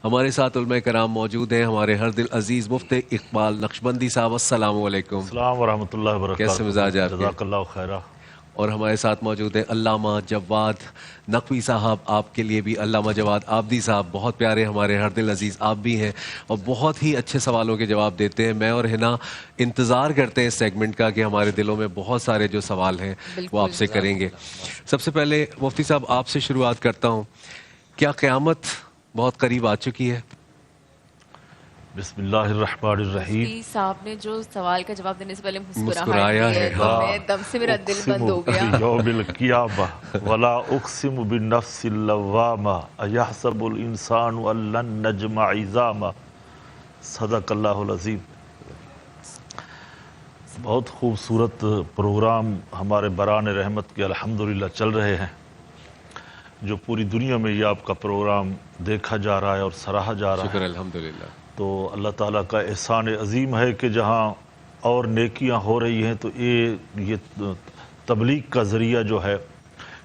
ہمارے ساتھ علماء کرام موجود ہیں، ہمارے ہر دل عزیز مفتی اقبال نقشبندی صاحب، السلام علیکم۔ السلام ورحمۃ اللہ وبرکاتہ۔ کیسے مزاج آپ کے؟ جزاک اللہ خیرہ۔ اور ہمارے ساتھ موجود ہیں علامہ جواد نقوی صاحب، آپ کے لیے بھی علامہ جواد آبدی صاحب، بہت پیارے ہمارے ہر دل عزیز آپ بھی ہیں اور بہت ہی اچھے سوالوں کے جواب دیتے ہیں۔ میں اور ہنا انتظار کرتے ہیں اس سیگمنٹ کا کہ ہمارے دلوں میں بہت سارے جو سوال ہیں وہ آپ سے کریں گے۔ سب سے پہلے مفتی صاحب آپ سے شروعات کرتا ہوں، کیا قیامت بہت قریب آ چکی ہے؟ بسم اللہ الرحمن الرحیم۔ مفتی صاحب نے جو سوال کا جواب دینے سے پہلے مسکرایا مسکراہٹ کی ہے، ہے تو میں دم سے میرا دل بند ہو گیا۔ یوم القیامہ ولا اقسم بالنفس اللوامہ ایحسب الانسان ان لن نجمع عظامہ۔ صدق اللہ العظیم۔ بہت خوبصورت پروگرام ہمارے بران رحمت کے الحمدللہ چل رہے ہیں، جو پوری دنیا میں یہ آپ کا پروگرام دیکھا جا رہا ہے اور سراہا جا رہا ہے۔ شکر الحمدللہ۔ تو اللہ تعالیٰ کا احسان عظیم ہے کہ جہاں اور نیکیاں ہو رہی ہیں تو یہ تبلیغ کا ذریعہ جو ہے،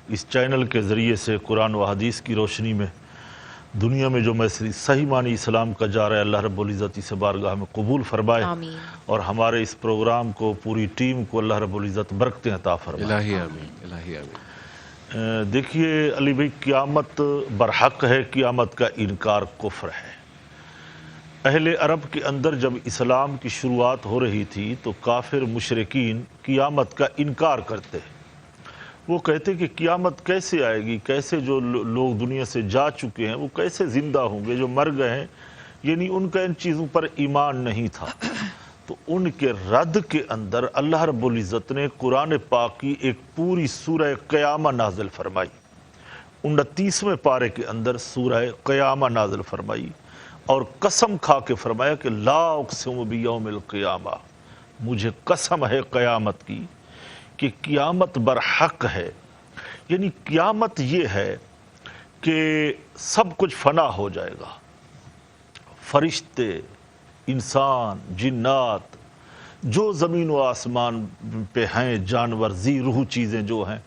اس چینل کے ذریعے سے قرآن و حدیث کی روشنی میں دنیا میں جو میسج صحیح معنی اسلام کا جا رہا ہے، اللہ رب العزت اسے بارگاہ میں قبول فرمائے، آمین۔ اور ہمارے اس پروگرام کو، پوری ٹیم کو اللہ رب العزت برکتیں عطا فرمائے۔ الہی آمین، الہی آمین۔ دیکھیے علی بھائی، قیامت برحق ہے، قیامت کا انکار کفر ہے۔ اہل عرب کے اندر جب اسلام کی شروعات ہو رہی تھی تو کافر مشرکین قیامت کا انکار کرتے، وہ کہتے کہ قیامت کیسے آئے گی، کیسے جو لوگ دنیا سے جا چکے ہیں وہ کیسے زندہ ہوں گے، جو مر گئے ہیں، یعنی ان کا ان چیزوں پر ایمان نہیں تھا۔ تو ان کے رد کے اندر اللہ رب العزت نے قرآن پاک کی ایک پوری سورہ قیامہ نازل فرمائی، 29ویں پارے کے اندر سورہ قیامہ نازل فرمائی، اور قسم کھا کے فرمایا کہ لا اقسم بیوم القیامہ، مجھے قسم ہے قیامت کی کہ قیامت برحق ہے۔ یعنی قیامت یہ ہے کہ سب کچھ فنا ہو جائے گا، فرشتے، انسان، جنات، جو زمین و آسمان پہ ہیں، جانور، ذی روح چیزیں جو ہیں،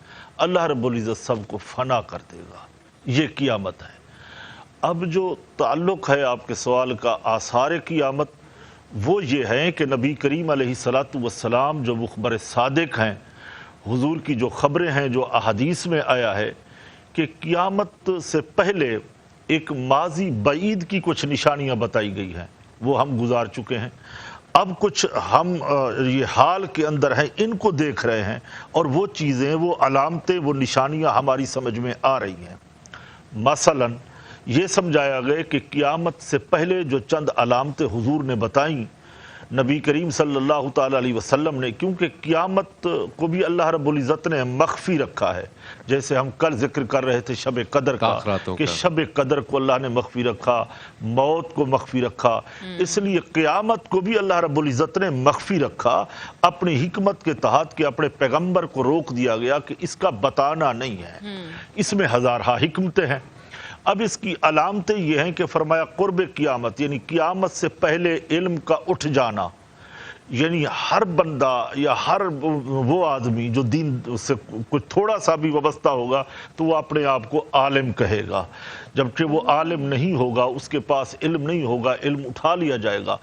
اللہ رب العزت سب کو فنا کر دے گا۔ یہ قیامت ہے۔ اب جو تعلق ہے آپ کے سوال کا آثار قیامت، وہ یہ ہے کہ نبی کریم علیہ السلام جو مخبر صادق ہیں، حضور کی جو خبریں ہیں، جو احادیث میں آیا ہے کہ قیامت سے پہلے ایک ماضی بعید کی کچھ نشانیاں بتائی گئی ہیں، وہ ہم گزار چکے ہیں۔ اب کچھ ہم یہ حال کے اندر ہیں، ان کو دیکھ رہے ہیں، اور وہ چیزیں، وہ علامتیں، وہ نشانیاں ہماری سمجھ میں آ رہی ہیں۔ مثلاً یہ سمجھایا گیا کہ قیامت سے پہلے جو چند علامتیں حضور نے بتائیں نبی کریم صلی اللہ تعالیٰ علیہ وسلم نے، کیونکہ قیامت کو بھی اللہ رب العزت نے مخفی رکھا ہے، جیسے ہم کل ذکر کر رہے تھے شب قدر کا، کہ شب قدر کو اللہ نے مخفی رکھا، موت کو مخفی رکھا، اس لیے قیامت کو بھی اللہ رب العزت نے مخفی رکھا، اپنی حکمت کے تحت، کہ اپنے پیغمبر کو روک دیا گیا کہ اس کا بتانا نہیں ہے، اس میں ہزارہا حکمتیں ہیں۔ اب اس کی علامتیں یہ ہیں کہ فرمایا قرب قیامت، یعنی قیامت سے پہلے علم کا اٹھ جانا، یعنی ہر بندہ یا ہر وہ آدمی جو دین سے کچھ تھوڑا سا بھی وابستہ ہوگا تو وہ اپنے آپ کو عالم کہے گا، جبکہ وہ عالم نہیں ہوگا، اس کے پاس علم نہیں ہوگا، علم اٹھا لیا جائے گا۔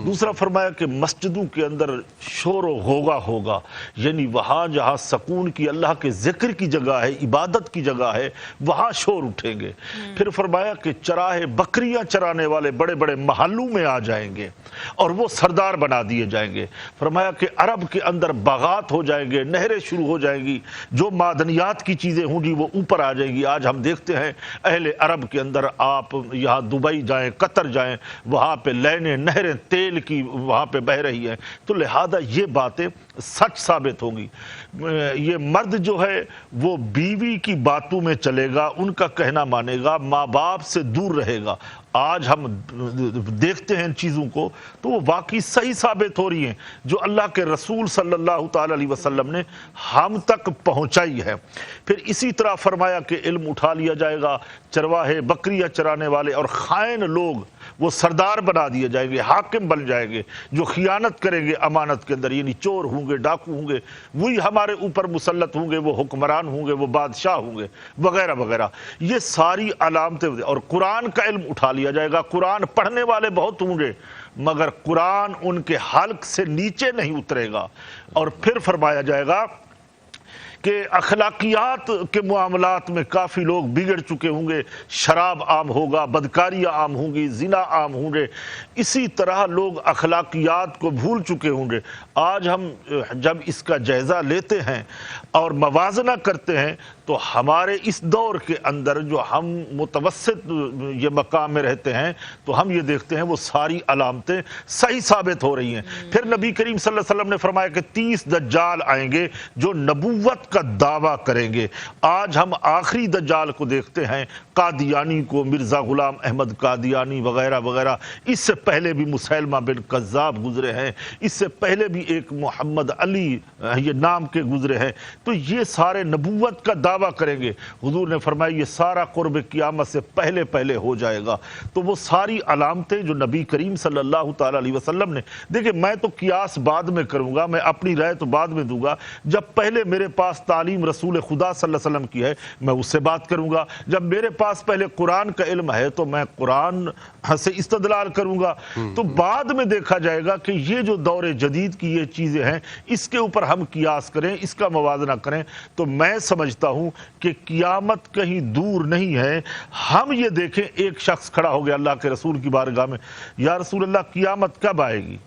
دوسرا فرمایا کہ مسجدوں کے اندر شور و غوغا ہوگا، یعنی وہاں جہاں سکون کی، اللہ کے ذکر کی جگہ ہے، عبادت کی جگہ ہے، وہاں شور اٹھیں گے۔ پھر فرمایا کہ چراہے بکریاں چرانے والے بڑے بڑے محلوں میں آ جائیں گے اور وہ سردار بنا دیے جائیں گے۔ فرمایا کہ عرب کے اندر باغات ہو جائیں گے، نہریں شروع ہو جائیں گی، جو معدنیات کی چیزیں ہوں گی وہ اوپر آ جائیں گی۔ آج ہم دیکھتے ہیں اہل عرب کے اندر، آپ یہاں دبئی جائیں، قطر جائیں، وہاں پہ لینیں، نہریں تیل کی وہاں پہ بہہ رہی ہیں، تو لہذا یہ باتیں سچ ثابت ہوں گی۔ یہ مرد جو ہے وہ بیوی کی باتوں میں چلے گا، ان کا کہنا مانے گا، ماں باپ سے دور رہے گا۔ آج ہم دیکھتے ہیں ان چیزوں کو تو وہ واقعی صحیح ثابت ہو رہی ہیں، جو اللہ کے رسول صلی اللہ تعالیٰ علیہ وسلم نے ہم تک پہنچائی ہے۔ پھر اسی طرح فرمایا کہ علم اٹھا لیا جائے گا، چرواہے بکریاں چرانے والے اور خائن لوگ وہ سردار بنا دیے جائیں گے، حاکم بن جائیں گے، جو خیانت کریں گے امانت کے اندر، یعنی چور ہوں گے، ڈاکو ہوں گے، وہی ہمارے اوپر مسلط ہوں گے، وہ حکمران ہوں گے، وہ بادشاہ ہوں گے وغیرہ وغیرہ۔ یہ ساری علامتیں، اور قرآن کا علم اٹھا لیا جائے گا۔ قرآن پڑھنے والے بہت ہوں گے مگر قرآن ان کے حلق سے نیچے نہیں اترے گا۔ اور پھر فرمایا جائے گا کہ اخلاقیات کے معاملات میں کافی لوگ بگڑ چکے ہوں گے، شراب عام ہوگا، بدکاریاں عام ہوں گی، زنا عام ہوں گے، اسی طرح لوگ اخلاقیات کو بھول چکے ہوں گے۔ آج ہم جب اس کا جائزہ لیتے ہیں اور موازنہ کرتے ہیں تو ہمارے اس دور کے اندر جو ہم متوسط یہ مقام میں رہتے ہیں تو ہم یہ دیکھتے ہیں وہ ساری علامتیں صحیح ثابت ہو رہی ہیں۔ پھر نبی کریم صلی اللہ علیہ وسلم نے فرمایا کہ 30 دجال آئیں گے جو نبوت کا دعویٰ کریں گے۔ آج ہم آخری دجال کو دیکھتے ہیں، قادیانی کو، مرزا غلام احمد قادیانی وغیرہ وغیرہ۔ اس سے پہلے بھی مسیلمہ بن کذاب گزرے ہیں، اس سے پہلے بھی ایک محمد علی یہ نام کے گزرے ہیں۔ تو یہ سارے نبوت کا دعویٰ کریں گے۔ حضور نے فرمایا یہ سارا قرب قیامت سے پہلے پہلے ہو جائے گا۔ تو وہ ساری علامتیں جو نبی کریم صلی اللہ تعالیٰ علیہ وسلم نے، دیکھیں میں تو قیاس بعد میں کروں گا، میں اپنی رائے تو بعد میں دوں گا۔ جب پہلے میرے پاس تعلیم رسول خدا صلی اللہ علیہ وسلم کی ہے میں اس سے بات کروں گا، جب میرے پاس پہلے قرآن کا علم ہے تو میں قرآن سے استدلال کروں گا۔ تو بعد میں دیکھا جائے گا کہ یہ جو دور جدید کی یہ چیزیں ہیں اس کے اوپر ہم قیاس کریں، اس کا موازنہ کریں، تو میں سمجھتا ہوں کہ قیامت کہیں دور نہیں ہے۔ ہم یہ دیکھیں، ایک شخص کھڑا ہو گیا اللہ کے رسول کی بارگاہ میں، یا رسول اللہ قیامت کب آئے گی؟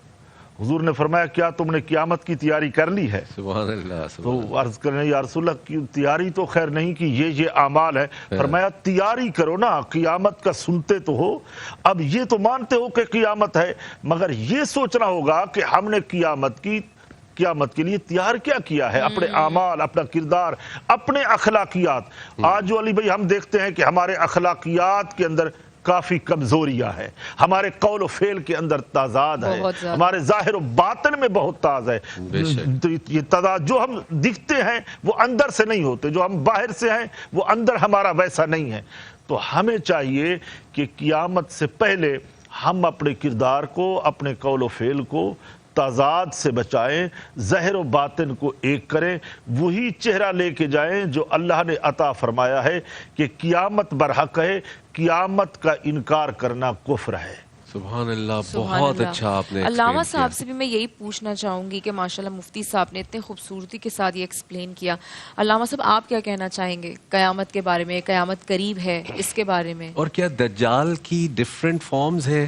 حضور نے فرمایا کیا تم نے قیامت کی تیاری کر لی ہے؟ سبحان اللہ، تو عرض کرنے یا رسول اللہ کی تیاری تو خیر نہیں کی، یہ اعمال ہے۔ فرمایا تیاری کرو نا، قیامت کا سنتے تو ہو، اب یہ تو مانتے ہو کہ قیامت ہے، مگر یہ سوچنا ہوگا کہ ہم نے قیامت کے لیے تیار کیا کیا ہے، اپنے اعمال، اپنا کردار، اپنے اخلاقیات۔ آج جو علی بھائی ہم دیکھتے ہیں کہ ہمارے اخلاقیات کے اندر کافی کمزوریاں ہے، ہمارے قول و فعل کے اندر تضاد ہے، ہمارے ظاہر و باطن میں بہت تاز ہے۔ تو یہ تضاد جو ہم دکھتے ہیں وہ اندر سے نہیں ہوتے، جو ہم باہر سے ہیں وہ اندر ہمارا ویسا نہیں ہے۔ تو ہمیں چاہیے کہ قیامت سے پہلے ہم اپنے کردار کو، اپنے قول و فعل کو تضاد سے بچائیں، ظاہر و باطن کو ایک کریں، وہی چہرہ لے کے جائیں جو اللہ نے عطا فرمایا ہے کہ قیامت برحق ہے، قیامت کا انکار کرنا کفر ہے۔ سبحان اللہ، بہت اچھا آپ نے علامہ صاحب سے بھی میں یہی پوچھنا چاہوں گی کہ ماشاءاللہ مفتی صاحب نے اتنے خوبصورتی کے ساتھ یہ ایکسپلین کیا۔ علامہ صاحب آپ کیا کہنا چاہیں گے قیامت کے بارے میں؟ قیامت قریب ہے، اس کے بارے میں؟ اور کیا دجال کی ڈیفرنٹ فارمز ہیں؟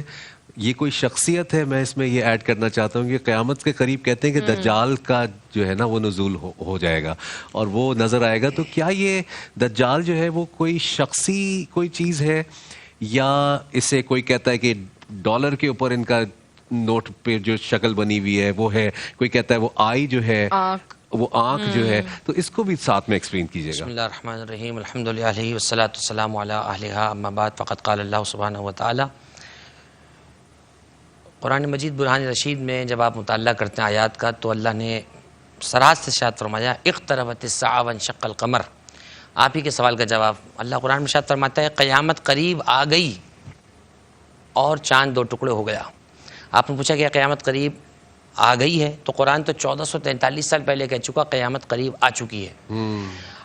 یہ کوئی شخصیت ہے؟ میں اس میں یہ ایڈ کرنا چاہتا ہوں کہ قیامت کے قریب کہتے ہیں کہ دجال کا جو ہے نا وہ نزول ہو جائے گا اور وہ نظر آئے گا۔ تو کیا یہ دجال جو ہے وہ کوئی شخصی کوئی چیز ہے، یا اسے کوئی کہتا ہے کہ ڈالر کے اوپر ان کا نوٹ پہ جو شکل بنی ہوئی ہے وہ ہے، کوئی کہتا ہے وہ آئی جو ہے وہ آنکھ جو ہے، تو اس کو بھی ساتھ میں ایکسپلین کیجیے گا۔ بسم اللہ الرحمن الرحیم، الحمدللہ والصلاۃ والسلام علی اہلھا، اما بعد فقد قال اللہ سبحانہ وتعالی۔ قرآن مجید برہان رشید میں جب آپ مطالعہ کرتے ہیں آیات کا تو اللہ نے سراحت سے ارشاد فرمایا اقتربت الساعہ وانشق القمر۔ آپ ہی کے سوال کا جواب اللہ قرآن میں ارشاد فرماتا ہے قیامت قریب آ گئی اور چاند دو ٹکڑے ہو گیا۔ آپ نے پوچھا کہ قیامت قریب آ گئی ہے، تو قرآن تو 1443 سال پہلے کہہ چکا قیامت قریب آ چکی ہے۔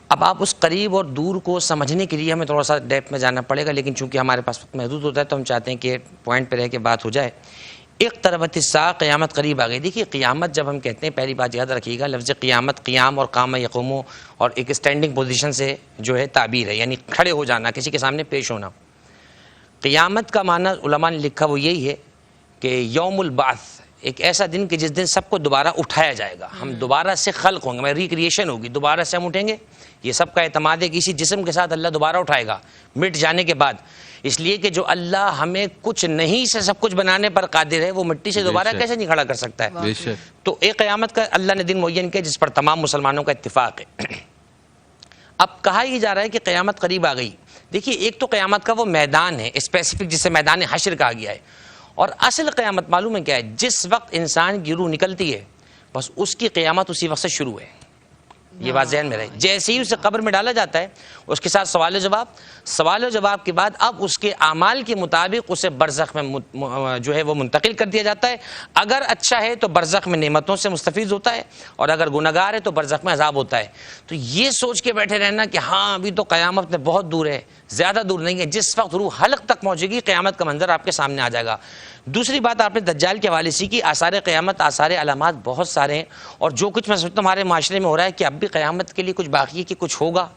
اب آپ اس قریب اور دور کو سمجھنے کے لیے ہمیں تھوڑا سا ڈیپ میں جانا پڑے گا، لیکن چونکہ ہمارے پاس وقت محدود ہوتا ہے تو ہم چاہتے ہیں کہ پوائنٹ پہ رہ کے بات ہو جائے۔ اقتربت الساعہ، قیامت قریب آ گئی۔ دیکھیے قیامت جب ہم کہتے ہیں، پہلی بات یاد رکھیے گا، لفظ قیامت قیام اور قام یقوم اور ایک اسٹینڈنگ پوزیشن سے جو ہے تعبیر ہے، یعنی کھڑے ہو جانا، کسی کے سامنے پیش ہونا۔ قیامت کا معنی علماء نے لکھا وہ یہی ہے کہ یوم البعث، ایک ایسا دن کہ جس دن سب کو دوبارہ اٹھایا جائے گا، ہم دوبارہ سے خلق ہوں گے، ریکریشن ہوگی، دوبارہ سے ہم اٹھیں گے۔ یہ سب کا اعتماد ہے کہ اسی جسم کے ساتھ اللہ دوبارہ اٹھائے گا مٹ جانے کے بعد، اس لیے کہ جو اللہ ہمیں کچھ نہیں سے سب کچھ بنانے پر قادر ہے وہ مٹی سے دوبارہ کیسے نہیں کھڑا کر سکتا ہے؟ تو ایک قیامت کا اللہ نے دن معین کیا جس پر تمام مسلمانوں کا اتفاق ہے۔ اب کہا یہ جا رہا ہے کہ قیامت قریب آ گئی۔ دیکھیے ایک تو قیامت کا وہ میدان ہے اسپیسیفک جسے میدان حشر کہا گیا ہے، اور اصل قیامت معلوم ہے کیا ہے؟ جس وقت انسان کی روح نکلتی ہے بس اس کی قیامت اسی وقت سے شروع ہے۔ یہ بات ذہن میں رہے، جیسے ہی اسے قبر میں ڈالا جاتا ہے اس کے ساتھ سوال و جواب کے بعد اب اس کے اعمال کے مطابق اسے برزخ میں جو ہے وہ منتقل کر دیا جاتا ہے. اگر اچھا ہے تو برزخ میں نعمتوں سے مستفید ہوتا ہے, اور اگر گنہگار ہے تو برزخ میں عذاب ہوتا ہے. تو یہ سوچ کے بیٹھے رہنا کہ ہاں ابھی تو قیامت میں بہت دور ہے, زیادہ دور نہیں ہے, جس وقت روح حلق تک پہنچے گی قیامت کا منظر آپ کے سامنے آ جائے گا. دوسری بات آپ نے دجال کے حوالے سے کی, آثار قیامت, آثار علامات بہت سارے ہیں, اور جو کچھ میں سمجھتا ہوں ہمارے معاشرے میں ہو رہا ہے کہ اب بھی قیامت کے لیے کچھ باقی ہے کہ کچھ ہوگا.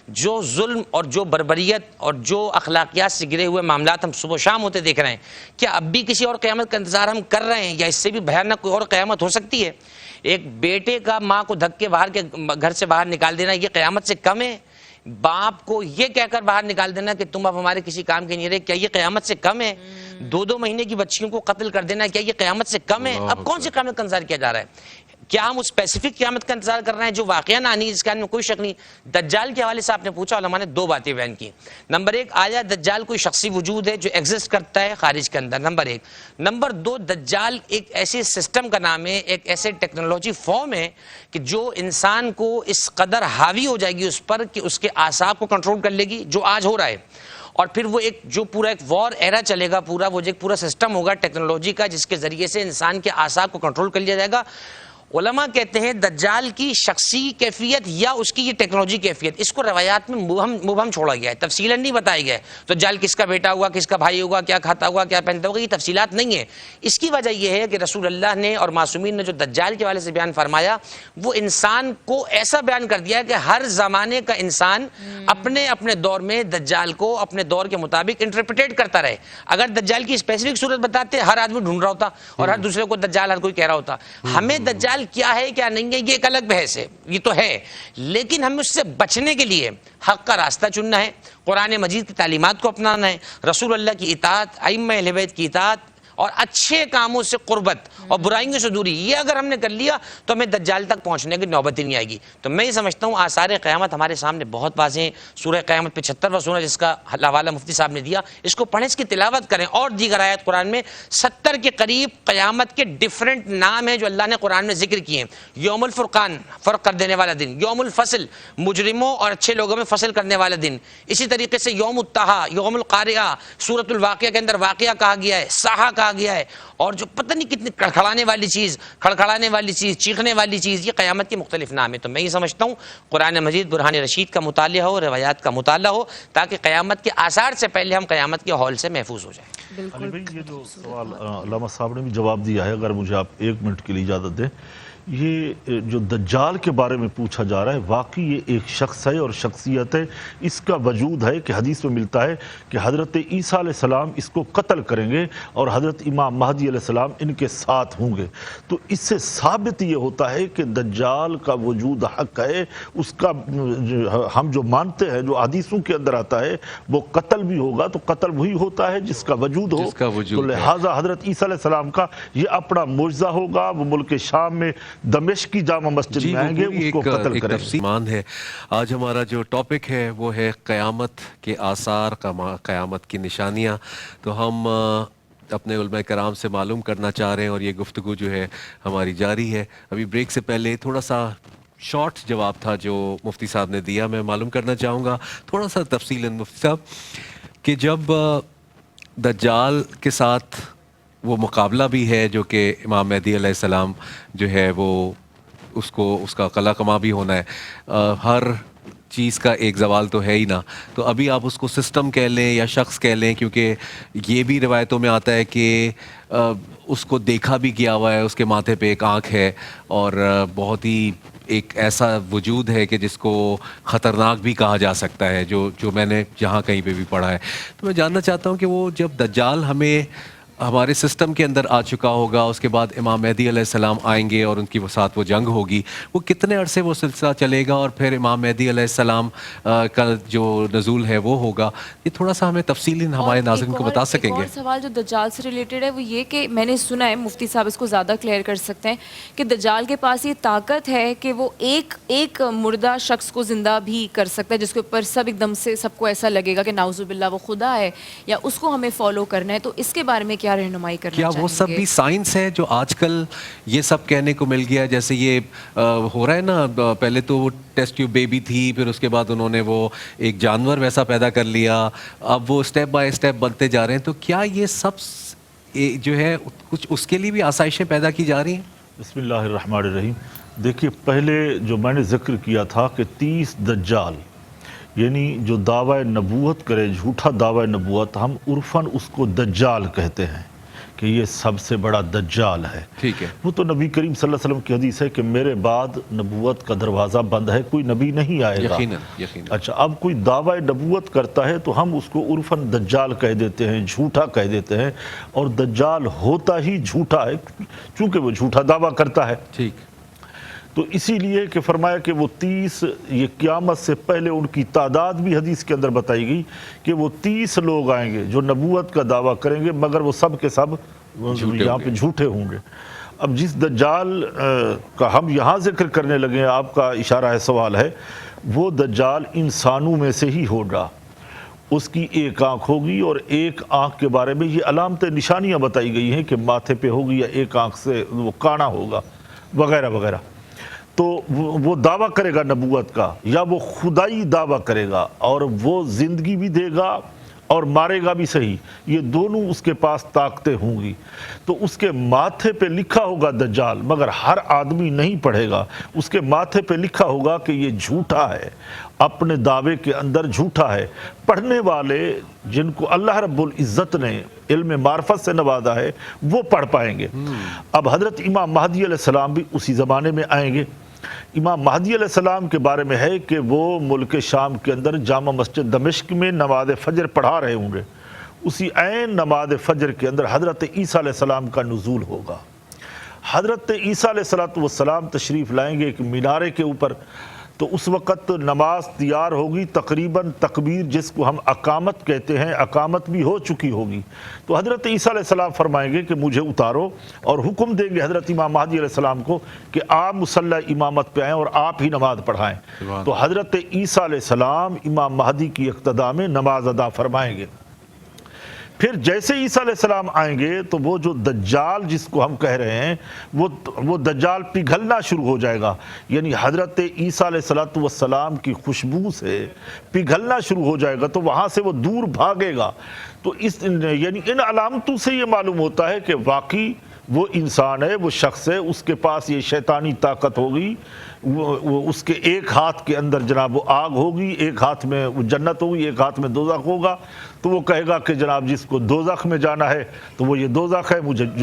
جو ظلم اور جو بربریت اور جو اخلاقیات سے گرے ہوئے معاملات ہم صبح و شام ہوتے دیکھ رہے ہیں, کیا اب بھی کسی اور قیامت کا انتظار ہم کر رہے ہیں, یا اس سے بھی بھیانک کوئی اور قیامت ہو سکتی ہے؟ ایک بیٹے کا ماں کو دھکے باہر کے گھر سے باہر نکال دینا یہ قیامت سے کم ہے؟ باپ کو یہ کہہ کر باہر نکال دینا کہ تم اب ہمارے کسی کام کے نہیں رہے, کیا یہ قیامت سے کم ہے؟ 2 مہینے کی بچیوں کو قتل کر دینا کیا یہ قیامت سے کم ہے؟ اب کون سی قیامت کا انتظار کیا جا رہا ہے؟ کیا ہم اس اسپیسیفک قیامت کا انتظار کر رہے ہیں جو واقعہ نہ آنی, جس کے بارے میں کوئی شک نہیں؟ دجال کے حوالے سے آپ نے پوچھا, علماء نے 2 باتیں بیان کی. نمبر 1, آیا دجال کوئی شخصی وجود ہے جو ایگزسٹ کرتا ہے خارج کے اندر؟ نمبر 1. نمبر 2, دجال ایک ایسے سسٹم کا نام ہے, ایک ایسے ٹیکنالوجی فارم ہے کہ جو انسان کو اس قدر حاوی ہو جائے گی اس پر کہ اس کے اعصاب کو کنٹرول کر لے گی, جو آج ہو رہا ہے. اور پھر وہ ایک جو پورا ایک وار ایرا چلے گا, پورا وہ ایک پورا سسٹم ہوگا ٹیکنالوجی کا, جس کے ذریعے سے انسان کے اعصاب کو کنٹرول کر لیا جائے گا. علماء کہتے ہیں دجال کی شخصی کیفیت یا اس کی یہ ٹیکنالوجی کیفیت, اس کو روایات میں مبہم چھوڑا گیا ہے, تفصیلاً نہیں بتایا گیا ہے. تو دجال کس کا بیٹا ہوگا, کس کا بھائی ہوگا, کیا کھاتا ہوگا, کیا پہنتا ہوگا, یہ تفصیلات نہیں ہے. اس کی وجہ یہ ہے کہ رسول اللہ نے اور معصومین نے جو دجال کے حوالے سے بیان فرمایا, وہ انسان کو ایسا بیان کر دیا کہ ہر زمانے کا انسان اپنے اپنے دور میں دجال کو اپنے دور کے مطابق انٹرپریٹ کرتا رہے. اگر دجال کی اسپیسیفک صورت بتاتے ہر آدمی ڈھونڈ رہا ہوتا, اور ہر دوسرے کو دجال ہر کوئی کہہ رہا ہوتا. ہمیں دجال کیا ہے کیا نہیں ہے یہ ایک الگ بحث ہے, یہ تو ہے, لیکن ہمیں اس سے بچنے کے لیے حق کا راستہ چننا ہے, قرآن مجید کی تعلیمات کو اپنانا ہے, رسول اللہ کی اطاعت, ائمہ اہل بیت کی اطاعت, اور اچھے کاموں سے قربت اور برائیوں سے دوری. یہ اگر ہم نے کر لیا تو ہمیں دجال تک پہنچنے کی نوبت ہی نہیں آئے گی. تو میں یہ سمجھتا ہوں آثار قیامت ہمارے سامنے بہت واضح ہیں. سورہ قیامت 75واں سورہ جس کا حوالہ مفتی صاحب نے دیا, اس کو پڑھیں, اس کی تلاوت کریں, اور دیگر آیات قرآن میں 70 کے قریب قیامت کے ڈیفرنٹ نام ہیں جو اللہ نے قرآن میں ذکر کیے ہیں. یوم الفرقان, فرق کر دینے والا دن. یوم الفصل, مجرموں اور اچھے لوگوں میں فصل کرنے والا دن. اسی طریقے سے یوم التہا, یوم القارعہ, سورۃ الواقعہ کے اندر واقعہ کہا گیا ہے, ساحہ کہا گیا ہے, اور جو پتہ نہیں کتنی کھڑکھڑانے والی چیز, چیخنے والی چیز, یہ قیامت کے مختلف نام ہیں. تو میں یہ سمجھتا ہوں قرآن مجید برہان رشید کا مطالعہ ہو, روایات کا مطالعہ ہو, تاکہ قیامت کے آثار سے پہلے ہم قیامت کے ہال سے محفوظ ہو جائیں. علی بھائی, یہ جو سوال علامہ صاحب نے بھی جواب دیا ہے, اگر مجھے آپ 1 منٹ کے لیے اجازت دیں, یہ جو دجال کے بارے میں پوچھا جا رہا ہے, واقعی یہ ایک شخص ہے اور شخصیت ہے, اس کا وجود ہے کہ حدیث میں ملتا ہے کہ حضرت عیسیٰ علیہ السلام اس کو قتل کریں گے اور حضرت امام مہدی علیہ السلام ان کے ساتھ ہوں گے. تو اس سے ثابت یہ ہوتا ہے کہ دجال کا وجود حق ہے, اس کا ہم جو مانتے ہیں, جو حدیثوں کے اندر آتا ہے, وہ قتل بھی ہوگا تو قتل وہی ہوتا ہے جس کا وجود ہو. تو لہٰذا حضرت عیسیٰ علیہ السلام کا یہ اپنا معجزہ ہوگا, وہ ملک شام میں دمشق کی جامع مسجد میں آئیں گے, اس کو قتل کریں گے. آج ہمارا جو ٹاپک ہے وہ ہے قیامت کے آثار, قیامت کی نشانیاں. تو ہم اپنے علماء کرام سے معلوم کرنا چاہ رہے ہیں, اور یہ گفتگو جو ہے ہماری جاری ہے. ابھی بریک سے پہلے تھوڑا سا شارٹ جواب تھا جو مفتی صاحب نے دیا, میں معلوم کرنا چاہوں گا تھوڑا سا تفصیلاً مفتی صاحب, کہ جب دجال کے ساتھ وہ مقابلہ بھی ہے جو کہ امام مہدی علیہ السلام جو ہے وہ اس کا قلع کما بھی ہونا ہے, ہر چیز کا ایک زوال تو ہے ہی نا. تو ابھی آپ اس کو سسٹم کہہ لیں یا شخص کہہ لیں, کیونکہ یہ بھی روایتوں میں آتا ہے کہ اس کو دیکھا بھی گیا ہوا ہے, اس کے ماتھے پہ ایک آنکھ ہے, اور بہت ہی ایک ایسا وجود ہے کہ جس کو خطرناک بھی کہا جا سکتا ہے, جو میں نے جہاں کہیں پہ بھی پڑھا ہے. تو میں جاننا چاہتا ہوں کہ وہ جب دجال ہمارے سسٹم کے اندر آ چکا ہوگا, اس کے بعد امام مہدی علیہ السلام آئیں گے اور ان کی ساتھ وہ جنگ ہوگی, وہ کتنے عرصے وہ سلسلہ چلے گا, اور پھر امام مہدی علیہ السلام کا جو نزول ہے وہ ہوگا, یہ تھوڑا سا ہمیں تفصیلی ہمارے ناظرین کو بتا سکیں گے؟ اور سوال جو دجال سے ریلیٹڈ ہے وہ یہ کہ میں نے سنا ہے, مفتی صاحب اس کو زیادہ کلیئر کر سکتے ہیں, کہ دجال کے پاس یہ طاقت ہے کہ وہ ایک مردہ شخص کو زندہ بھی کر سکتا ہے, جس کے اوپر ایک دم سے سب کو ایسا لگے گا کہ نعوذ باللہ وہ خدا ہے, یا اس کو ہمیں فالو کرنا ہے. تو اس کے بارے میں کیا رہنمائی کرنا کیا چاہیں گے؟ وہ سب بھی سائنس ہے جو آج کل یہ سب کہنے کو مل گیا؟ جیسے یہ ہو رہا ہے نا، پہلے تو وہ ٹیسٹ ٹیوب بیبی تھی، پھر اس کے بعد انہوں نے وہ ایک جانور ویسا پیدا کر لیا، اب وہ اسٹیپ بائی اسٹیپ بنتے جا رہے ہیں، تو کیا یہ سب جو ہے کچھ اس کے لیے بھی آسائشیں پیدا کی جا رہی ہیں؟ بسم اللہ الرحمن الرحیم. دیکھیے، پہلے جو میں نے ذکر کیا تھا کہ 30 دجال، یعنی جو دعوی نبوت کرے، جھوٹا دعوی نبوت، ہم عرفاً اس کو دجال کہتے ہیں کہ یہ سب سے بڑا دجال ہے. ٹھیک ہے. وہ تو نبی کریم صلی اللہ علیہ وسلم کی حدیث ہے کہ میرے بعد نبوت کا دروازہ بند ہے، کوئی نبی نہیں آئے گا. یقیناً یقیناً. اچھا، اب کوئی دعوی نبوت کرتا ہے تو ہم اس کو عرفاً دجال کہہ دیتے ہیں، جھوٹا کہہ دیتے ہیں، اور دجال ہوتا ہی جھوٹا ہے چونکہ وہ جھوٹا دعویٰ کرتا ہے. ٹھیک. تو اسی لیے کہ فرمایا کہ وہ 30، یہ قیامت سے پہلے ان کی تعداد بھی حدیث کے اندر بتائی گئی کہ وہ 30 لوگ آئیں گے جو نبوت کا دعویٰ کریں گے، مگر وہ سب کے سب یہاں پہ جھوٹے ہوں گے. اب جس دجال کا ہم یہاں ذکر کرنے لگے ہیں، آپ کا اشارہ ہے، سوال ہے، وہ دجال انسانوں میں سے ہی ہوگا. اس کی ایک آنکھ ہوگی، اور ایک آنکھ کے بارے میں یہ علامتیں نشانیاں بتائی گئی ہیں کہ ماتھے پہ ہوگی یا ایک آنکھ سے وہ کانا ہوگا وغیرہ وغیرہ. تو وہ دعویٰ کرے گا نبوت کا، یا وہ خدائی دعویٰ کرے گا، اور وہ زندگی بھی دے گا اور مارے گا بھی صحیح. یہ دونوں اس کے پاس طاقتیں ہوں گی. تو اس کے ماتھے پہ لکھا ہوگا دجال، مگر ہر آدمی نہیں پڑھے گا. اس کے ماتھے پہ لکھا ہوگا کہ یہ جھوٹا ہے، اپنے دعوے کے اندر جھوٹا ہے. پڑھنے والے جن کو اللہ رب العزت نے علم معرفت سے نوازا ہے وہ پڑھ پائیں گے. اب حضرت امام مہدی علیہ السلام بھی اسی زمانے میں آئیں گے. امام مہدی علیہ السلام کے بارے میں ہے کہ وہ ملک شام کے اندر جامع مسجد دمشق میں نماز فجر پڑھا رہے ہوں گے. اسی عین نماز فجر کے اندر حضرت عیسیٰ علیہ السلام کا نزول ہوگا. حضرت عیسیٰ علیہ السلام تشریف لائیں گے ایک مینارے کے اوپر. تو اس وقت نماز تیار ہوگی، تقریباً تکبیر جس کو ہم اقامت کہتے ہیں، اقامت بھی ہو چکی ہوگی. تو حضرت عیسیٰ علیہ السلام فرمائیں گے کہ مجھے اتارو، اور حکم دیں گے حضرت امام مہدی علیہ السلام کو کہ آپ مصلی امامت پہ آئیں اور آپ ہی نماز پڑھائیں. تو حضرت عیسیٰ علیہ السلام امام مہدی کی اقتداء میں نماز ادا فرمائیں گے. پھر جیسے عیسیٰ علیہ السلام آئیں گے تو وہ جو دجال جس کو ہم کہہ رہے ہیں وہ دجال پگھلنا شروع ہو جائے گا. یعنی حضرت عیسیٰ علیہ السلام کی خوشبو سے پگھلنا شروع ہو جائے گا، تو وہاں سے وہ دور بھاگے گا. تو یعنی ان علامتوں سے یہ معلوم ہوتا ہے کہ واقعی وہ انسان ہے، وہ شخص ہے، اس کے پاس یہ شیطانی طاقت ہوگی. وہ اس کے ایک ہاتھ کے اندر جناب وہ آگ ہوگی، ایک ہاتھ میں وہ جنت ہوگی، ایک ہاتھ میں دوزخ ہوگا. تو وہ کہے گا کہ جناب جس کو دوزخ میں جانا ہے تو وہ یہ دوزخ ہے،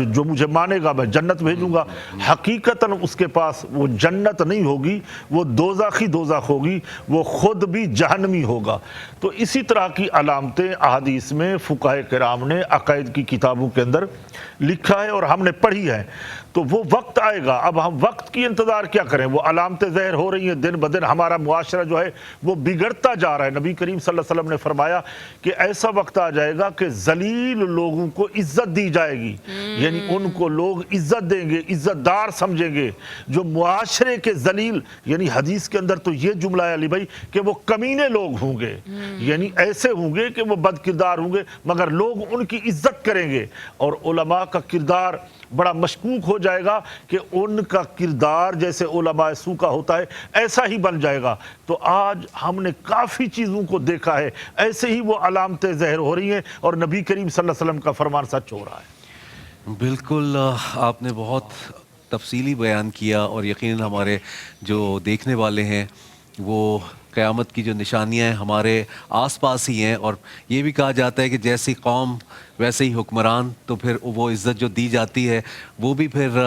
جو مجھے مانے گا میں جنت بھیجوں گا. حقیقتاً اس کے پاس وہ جنت نہیں ہوگی، وہ دوزخ ہی دوزخ ہوگی، وہ خود بھی جہنمی ہوگا. تو اسی طرح کی علامتیں احادیث میں فقہاء کرام نے عقائد کی کتابوں کے اندر لکھا ہے اور ہم نے پڑھی ہے. تو وہ وقت آئے گا. اب ہم وقت کی انتظار کیا کریں؟ وہ علامتیں ظاہر ہو رہی ہیں دن بدن. ہمارا معاشرہ جو ہے وہ بگڑتا جا رہا ہے. نبی کریم صلی اللہ علیہ وسلم نے فرمایا کہ ایسا وقت آ جائے گا کہ ذلیل لوگوں کو عزت دی جائے گی. یعنی ان کو لوگ عزت دیں گے، عزت دار سمجھیں گے. جو معاشرے کے ذلیل، یعنی حدیث کے اندر تو یہ جملہ ہے علی بھائی کہ وہ کمینے لوگ ہوں گے. یعنی ایسے ہوں گے کہ وہ بد کردار ہوں گے، مگر لوگ ان کی عزت کریں گے. اور علماء کا کردار بڑا مشکوک ہو جائے گا کہ ان کا کردار جیسے علماء سو کا ہوتا ہے ایسا ہی بن جائے گا. تو آج ہم نے کافی چیزوں کو دیکھا ہے، ایسے ہی وہ علامتیں ظاہر ہو رہی ہیں اور نبی کریم صلی اللہ علیہ وسلم کا فرمان سچ ہو رہا ہے. بالکل آپ نے بہت تفصیلی بیان کیا، اور یقیناً ہمارے جو دیکھنے والے ہیں وہ قیامت کی جو نشانیاں ہیں ہمارے آس پاس ہی ہیں. اور یہ بھی کہا جاتا ہے کہ جیسی قوم ویسے ہی حکمران. تو پھر وہ عزت جو دی جاتی ہے وہ بھی پھر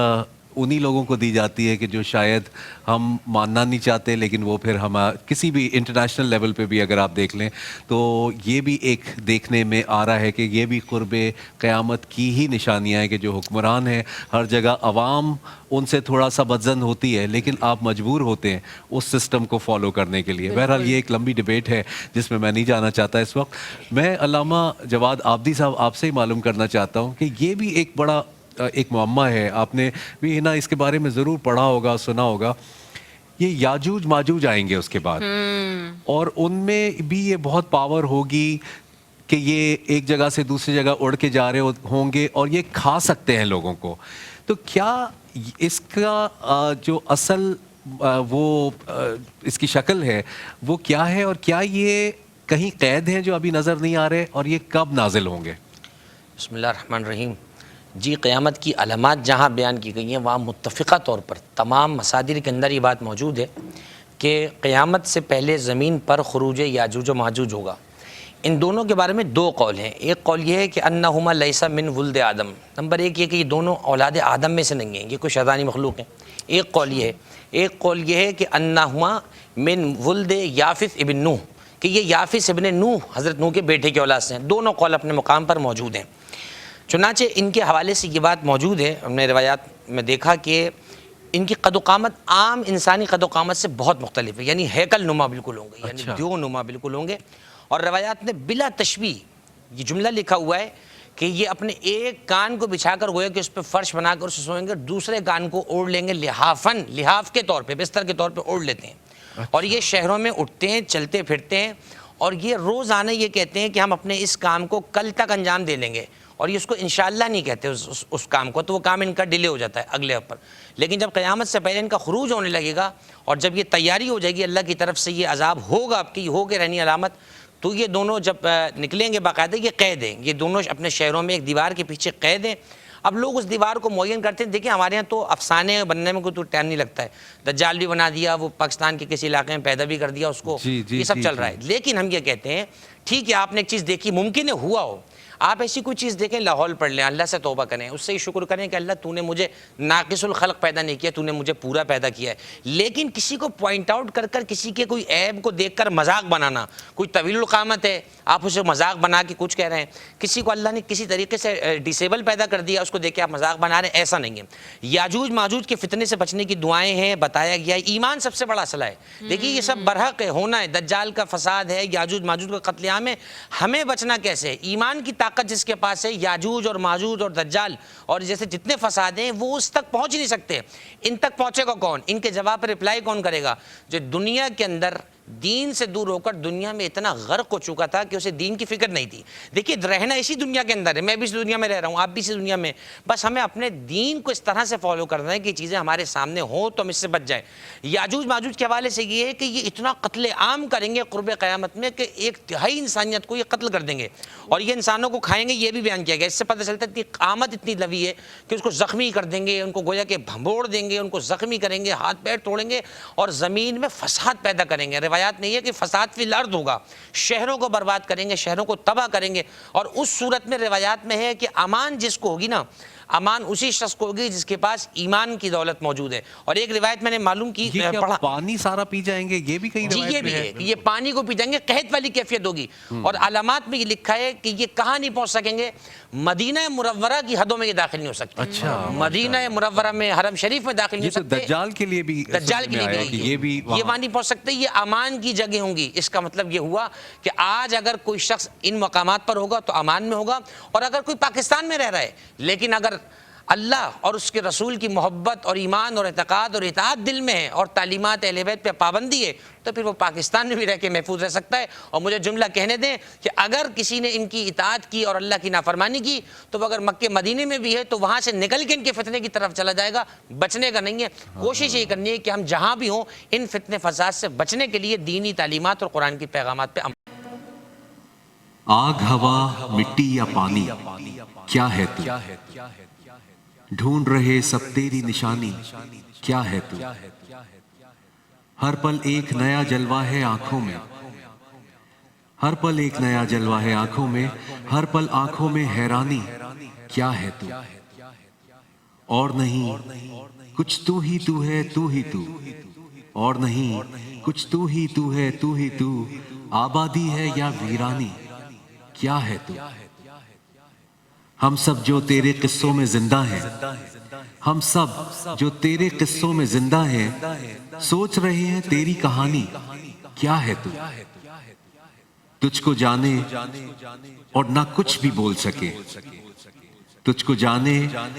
انہی لوگوں کو دی جاتی ہے کہ جو شاید ہم ماننا نہیں چاہتے، لیکن وہ پھر ہم کسی بھی انٹرنیشنل لیول پہ بھی اگر آپ دیکھ لیں تو یہ بھی ایک دیکھنے میں آ رہا ہے کہ یہ بھی قرب قیامت کی ہی نشانیاں ہیں کہ جو حکمران ہیں ہر جگہ عوام ان سے تھوڑا سا بدظن ہوتی ہے، لیکن آپ مجبور ہوتے ہیں اس سسٹم کو فالو کرنے کے لیے. بہرحال یہ ایک لمبی ڈیبیٹ ہے جس میں نہیں جانا چاہتا اس وقت. میں علامہ جواد آبدی صاحب آپ سے ہی معلوم کرنا چاہتا ہوں کہ یہ بھی ایک بڑا ایک معمہ ہے. آپ نے بھی نا اس کے بارے میں ضرور پڑھا ہوگا، سنا ہوگا. یہ یاجوج ماجوج آئیں گے اس کے بعد، اور ان میں بھی یہ بہت پاور ہوگی. کہ یہ ایک جگہ سے دوسری جگہ اڑ کے جا رہے ہوں گے اور یہ کھا سکتے ہیں لوگوں کو، تو کیا اس کا جو اصل وہ اس کی شکل ہے وہ کیا ہے، اور کیا یہ کہیں قید ہیں جو ابھی نظر نہیں آ رہے، اور یہ کب نازل ہوں گے؟ بسم اللہ الرحمن الرحیم۔ جی، قیامت کی علامات جہاں بیان کی گئی ہیں وہاں متفقہ طور پر تمام مصادر کے اندر یہ بات موجود ہے کہ قیامت سے پہلے زمین پر خروج یاجوج و ماجوج ہوگا۔ ان دونوں کے بارے میں دو قول ہیں۔ ایک قول یہ ہے کہ انہما لیسا من ولد آدم، نمبر ایک یہ کہ یہ دونوں اولاد آدم میں سے نہیں ہیں، یہ کوئی شیطانی مخلوق ہیں۔ ایک قول یہ ہے، ایک قول یہ ہے کہ انہما من ولد یافث ابن نوح، کہ یہ یافث ابن نوح حضرت نوح کے بیٹے کی اولاد سے ہیں۔ دونوں قول اپنے مقام پر موجود ہیں۔ چنانچہ ان کے حوالے سے یہ بات موجود ہے، ہم نے روایات میں دیکھا کہ ان کی قد و قامت عام انسانی قد و قامت سے بہت مختلف ہے، یعنی ہیکل نما بالکل ہوں گے، یعنی دیو نما بالکل ہوں گے۔ اور روایات میں بلا تشبیہ یہ جملہ لکھا ہوا ہے کہ یہ اپنے ایک کان کو بچھا کر گویا کہ اس پہ فرش بنا کر اسے سوئیں گے، دوسرے کان کو اوڑھ لیں گے، لحاف کے طور پہ، بستر کے طور پہ اوڑھ لیتے ہیں۔ اور یہ شہروں میں اٹھتے ہیں، چلتے پھرتے ہیں، اور یہ روزانہ یہ کہتے ہیں کہ ہم اپنے اس کام کو کل تک انجام دے لیں گے، اور یہ اس کو انشاءاللہ نہیں کہتے اس کام کو، تو وہ کام ان کا ڈیلے ہو جاتا ہے اگلے پر۔ لیکن جب قیامت سے پہلے ان کا خروج ہونے لگے گا اور جب یہ تیاری ہو جائے گی اللہ کی طرف سے، یہ عذاب ہوگا آپ کی، ہو کے رہنی علامت، تو یہ دونوں جب نکلیں گے باقاعدہ یہ قید ہیں، یہ دونوں اپنے شہروں میں ایک دیوار کے پیچھے قید ہیں۔ اب لوگ اس دیوار کو معین کرتے ہیں۔ دیکھیں ہمارے ہاں تو افسانے بننے میں کوئی تو ٹائم نہیں لگتا ہے، دجال بھی بنا دیا، وہ پاکستان کے کسی علاقے میں پیدا بھی کر دیا اس کو، یہ سب چل رہا ہے۔ لیکن ہم یہ کہتے ہیں ٹھیک ہے آپ نے ایک چیز دیکھی، ممکن ہے ہوا ہو، آپ ایسی کوئی چیز دیکھیں، لاہور پڑھ لیں، اللہ سے توبہ کریں، اس سے ہی شکر کریں کہ اللہ تو نے مجھے ناقص الخلق پیدا نہیں کیا، تو نے مجھے پورا پیدا کیا ہے۔ لیکن کسی کو پوائنٹ آؤٹ کر کر کسی کے کوئی عیب کو دیکھ کر مذاق بنانا، کوئی طویل القامت ہے آپ اسے مذاق بنا کے کچھ کہہ رہے ہیں، کسی کو اللہ نے کسی طریقے سے ڈسیبل پیدا کر دیا اس کو دیکھ کے آپ مذاق بنا رہے ہیں، ایسا نہیں ہے۔ یاجوج ماجوج کے فتنے سے بچنے کی دعائیں ہیں، بتایا گیا ہے، ایمان سب سے بڑا اصلہ ہے۔ دیکھیے یہ سب برحق ہے، ہونا ہے، دجال کا فساد ہے، یاجوج ماجوج کا قتل عام ہے، ہمیں بچنا کیسے ہے؟ ایمان کی طاقت جس کے پاس ہے، یاجوج اور ماجوج اور دجال اور جیسے جتنے فساد ہیں وہ اس تک پہنچ نہیں سکتے۔ ان تک پہنچے گا کون؟ ان کے جواب پر رپلائی کون کرے گا؟ جو دنیا کے اندر دین سے دور ہو کر دنیا میں اتنا غرق ہو چکا تھا کہ اسے دین کی فکر نہیں تھی۔ دیکھیے رہنا اسی دنیا کے اندر ہے، میں بھی اس دنیا میں رہ رہا ہوں، آپ بھی اسی دنیا میں، بس ہمیں اپنے دین کو اس طرح سے فالو کرنا ہے کہ چیزیں ہمارے سامنے ہوں تو ہم اس سے بچ جائیں۔ یاجوج ماجوج کے حوالے سے یہ ہے کہ یہ اتنا قتل عام کریں گے قرب قیامت میں کہ ایک تہائی انسانیت کو یہ قتل کر دیں گے، اور یہ انسانوں کو کھائیں گے، یہ بھی بیان کیا گیا۔ اس سے پتہ چلتا ہے کہ قیامت اتنی لوی ہے کہ اس کو زخمی کر دیں گے، ان کو گویا کہ بھنبوڑ دیں گے، ان کو زخمی کریں گے، ہاتھ پیر توڑیں گے اور زمین میں فساد پیدا کریں گے۔ روایات میں یہ کہ فساد فی الارض ہوگا، شہروں کو برباد کریں گے، شہروں کو تباہ کریں گے، اور اس صورت میں روایات میں ہے کہ امان جس کو ہوگی نا، امان اسی شخص کو ہوگی جس کے پاس ایمان کی دولت موجود ہے۔ اور ایک روایت میں نے معلوم کی، پڑھا پانی سارا پی جائیں گے، یہ بھی کہیں جی یہ بھی ہے کہ یہ پانی کو پی جائیں گے، قحط والی کیفیت ہوگی۔ اور علامات میں یہ لکھا ہے کہ یہ کہاں نہیں پہنچ سکیں گے؟ مدینہ منورہ کی حدوں میں یہ داخل نہیں ہو سکتے۔ مدینہ منورہ میں، حرم شریف میں داخل نہیں ہو سکتے۔ دجال کے لیے بھی یہ وہاں نہیں پہنچ سکتے، یہ امان کی جگہ ہوں گی۔ اس کا مطلب یہ ہوا کہ آج اگر کوئی شخص ان مقامات پر ہوگا تو امان میں ہوگا، اور اگر کوئی پاکستان میں رہ رہا ہے لیکن اگر اللہ اور اس کے رسول کی محبت اور ایمان اور اعتقاد اور اطاعت دل میں ہے اور تعلیمات اہل بیت پہ پابندی ہے، تو پھر وہ پاکستان میں بھی رہ کے محفوظ رہ سکتا ہے۔ اور مجھے جملہ کہنے دیں کہ اگر کسی نے ان کی اطاعت کی اور اللہ کی نافرمانی کی تو وہ اگر مکہ مدینے میں بھی ہے تو وہاں سے نکل کے ان کے فتنے کی طرف چلا جائے گا، بچنے کا نہیں ہے۔ کوشش یہ کرنی ہے کہ ہم جہاں بھی ہوں ان فتنے فساد سے بچنے کے لیے دینی تعلیمات اور قرآن کی پیغامات پہ آگ، ہوا، مٹی یا پانی، کیا ہے تو؟ ڈھونڈ رہے سب تیری نشانی، کیا ہے تو؟ ہر پل ایک نیا جلوہ ہے آنکھوں میں، ہر پل ایک نیا جلوہ ہے آنکھوں میں، ہر پل آنکھوں میں حیرانی، کیا ہے تو؟ اور نہیں کچھ تو ہی تو ہے، تو ہی تو، اور نہیں کچھ تو ہی تو ہے، تو ہی تو، آبادی ہے یا ویرانی، کیا ہے تو؟ ہم سب جو تیرے قصوں میں زندہ ہیں، ہم سب جو تیرے قصوں میں زندہ ہیں، سوچ رہے ہیں تیری کہانی، کیا ہے تو؟ تجھ کو جانے اور نہ کچھ بھی بول سکے، تجھ کو جانے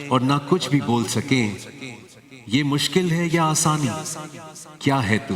اور نہ کچھ بھی بول سکیں، یہ مشکل ہے یا آسانی، کیا ہے تو؟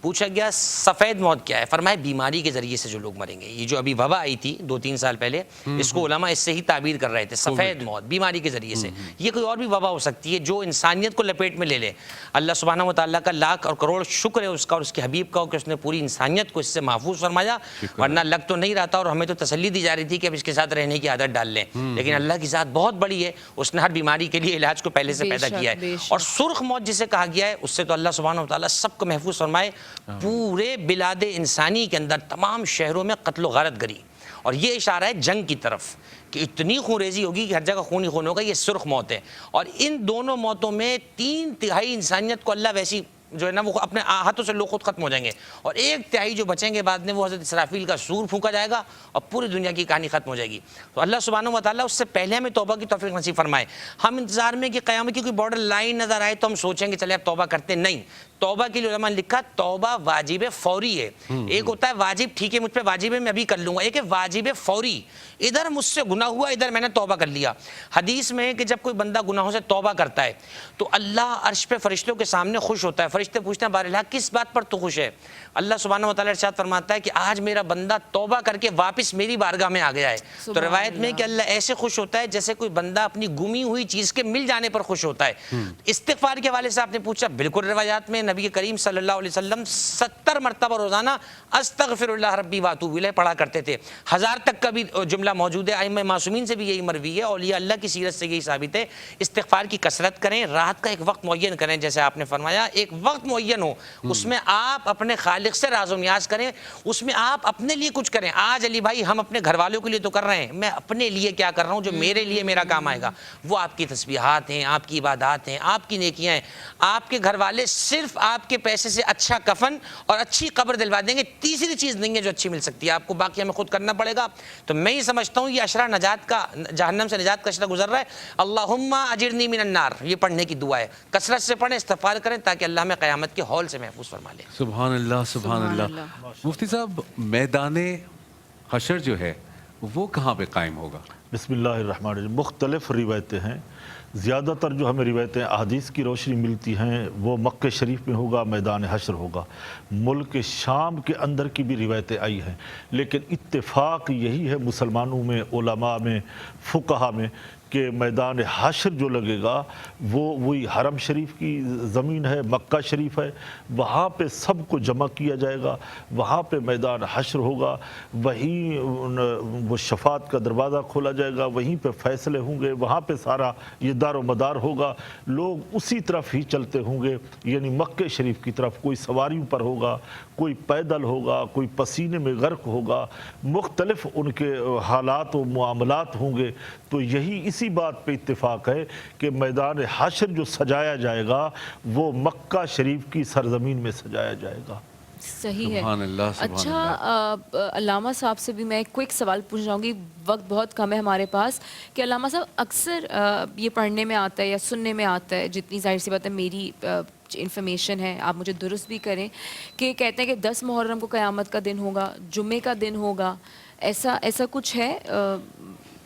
پوچھا گیا سفید موت کیا ہے؟ فرمایا بیماری کے ذریعے سے جو لوگ مریں گے. یہ جو ابھی وبا آئی تھی 2-3 سال پہلے، اس کو علماء اس سے ہی تعبیر کر رہے تھے، سفید موت بیماری کے ذریعے سے. یہ کوئی اور بھی وبا ہو سکتی ہے جو انسانیت کو لپیٹ میں لے لے. اللہ سبحانہ و تعالیٰ کا لاکھ اور کروڑ شکر ہے اس کا اور اس کے حبیب کا کہ اس نے پوری انسانیت کو اس سے محفوظ فرمایا، ورنہ لگ تو نہیں رہا تھا اور ہمیں تو تسلی دی جا رہی تھی کہ اب اس کے ساتھ رہنے کی عادت ڈال لیں. لیکن اللہ کی ذات بہت بڑی ہے، اس نے ہر بیماری کے لیے علاج کو پہلے سے پیدا کیا ہے. اور سرخ موت جسے کہا گیا ہے، اس سے تو اللہ سبحانہ و تعالیٰ سب کو محفوظ فرمائے. پورے بلاد انسانی کے اندر تمام شہروں میں قتل و غارت گری، اور یہ اشارہ ہے جنگ کی طرف کہ اتنی خون ریزی ہوگی کہ ہر جگہ خون ہی خون ہوگا. یہ سرخ موت ہے. اور ان دونوں موتوں میں 3/3 انسانیت کو اللہ ویسی جو ہے نا وہ اپنے ہاتھوں سے لوگ خود ختم ہو جائیں گے، اور 1/3 جو بچیں گے بعد میں وہ حضرت اسرافیل کا سور پھونکا جائے گا اور پوری دنیا کی کہانی ختم ہو جائے گی. تو اللہ سبحانہ و تعالیٰ اس سے پہلے ہمیں توبہ کی توفیق نصیب فرمائے. ہم انتظار میں کہ قیامت کی کوئی بارڈر لائن نظر آئے تو ہم سوچیں کہ چلے اب توبہ کرتے. نہیں، توبہ کے لیے علماء نے لکھا توبہ واجب فوری ہے. ایک ہوتا ہے واجب، ٹھیک ہے مجھ پہ واجب ہے میں ابھی کر لوں گا. ایک ہے واجب فوری، ادھر مجھ سے گناہ ہوا، ادھر میں نے توبہ کر لیا. حدیث میں ہے کہ جب کوئی بندہ گناہوں سے توبہ کرتا ہے تو اللہ عرش پہ فرشتوں کے سامنے خوش ہوتا ہے. فرشتے پوچھتے ہیں باراللہ کس بات پر تو خوش ہے؟ اللہ سبحانہ و تعالیٰ ارشاد فرماتا ہے کہ آج میرا بندہ توبہ کر کے واپس میری بارگاہ میں آ گیا ہے. تو روایت میں کہ اللہ ایسے خوش ہوتا ہے جیسے کوئی بندہ اپنی گمی ہوئی چیز کے مل جانے پر خوش ہوتا ہے. استغفار کے حوالے سے آپ نے پوچھا، بالکل روایات میں نبی کریم صلی اللہ علیہ وسلم 70 مرتبہ روزانہ استغفر اللہ ربی واتوب الیہ پڑھا کرتے تھے. 1000 تک کا بھی جملہ موجود ہے. ائمہ معصومین سے بھی یہی مروی ہے، اولیاء اللہ کی سیرت سے یہی ثابت ہے. استغفار کی کثرت کریں، رات کا ایک وقت معین کریں، جیسے آپ نے فرمایا ایک وقت معین ہو، اس میں آپ اپنے خالق سے راز و نیاز کریں، اس میں آپ اپنے لیے کچھ کریں. آج علی بھائی ہم اپنے گھر والوں کے لیے تو کر رہے ہیں، میں اپنے لیے کیا کر رہا ہوں جو میرے لیے میرا کام آئے گا؟ وہ آپ کی تسبیحات ہیں، آپ کی عبادات ہیں، آپ کی نیکیاں ہیں. آپ کے گھر والے صرف آپ کے پیسے سے اچھا کفن اور اچھی قبر دلوا دیں گے. تیسری چیز نہیں ہے جو اچھی مل سکتی ہے آپ کو، باقی ہمیں خود کرنا پڑے گا. تو میں یہ سمجھتا ہوں یہ اشرا نجات کا، جہنم سے نجات کا اشرا گزر رہا ہے. اللہم اجرنی من النار، یہ پڑھنے کی دعا ہے. کثرت سے پڑھیں، استغفار کریں تاکہ اللہ ہمیں قیامت کے ہول سے محفوظ فرما لے. سبحان اللہ، سبحان اللہ. مفتی صاحب، میدان حشر جو ہے وہ کہاں پہ قائم ہوگا؟ بسم اللہ الرحمن الرحیم. مختلف روایتیں ہیں. زیادہ تر جو ہمیں روایتیں احادیث کی روشنی ملتی ہیں وہ مکہ شریف میں ہوگا، میدان حشر ہوگا. ملک شام کے اندر کی بھی روایتیں آئی ہیں، لیکن اتفاق یہی ہے مسلمانوں میں، علماء میں، فقہا میں کہ میدان حشر جو لگے گا وہ وہی حرم شریف کی زمین ہے، مکہ شریف ہے. وہاں پہ سب کو جمع کیا جائے گا، وہاں پہ میدان حشر ہوگا، وہیں وہ شفاعت کا دروازہ کھولا جائے گا، وہیں پہ فیصلے ہوں گے، وہاں پہ سارا یہ دار و مدار ہوگا. لوگ اسی طرف ہی چلتے ہوں گے، یعنی مکہ شریف کی طرف. کوئی سواریوں پر ہوگا، کوئی پیدل ہوگا، کوئی پسینے میں غرق ہوگا، مختلف ان کے حالات و معاملات ہوں گے. تو یہی اسی بات پہ اتفاق ہے کہ میدان حشر جو سجایا جائے گا وہ مکہ شریف کی سرزمین میں سجایا جائے گا. صحیح ہے. سبحان اللہ، سبحان اچھا، علامہ صاحب سے بھی میں ایک کوئک سوال پوچھ چاہوں گی، وقت بہت کم ہے ہمارے پاس، کہ علامہ صاحب اکثر یہ پڑھنے میں آتا ہے یا سننے میں آتا ہے، جتنی ظاہر سی بات ہے میری انفارمیشن ہے، آپ مجھے درست بھی کریں، کہ کہتے ہیں کہ 10 محرم کو قیامت کا دن ہوگا، جمعے کا دن ہوگا، ایسا کچھ ہے؟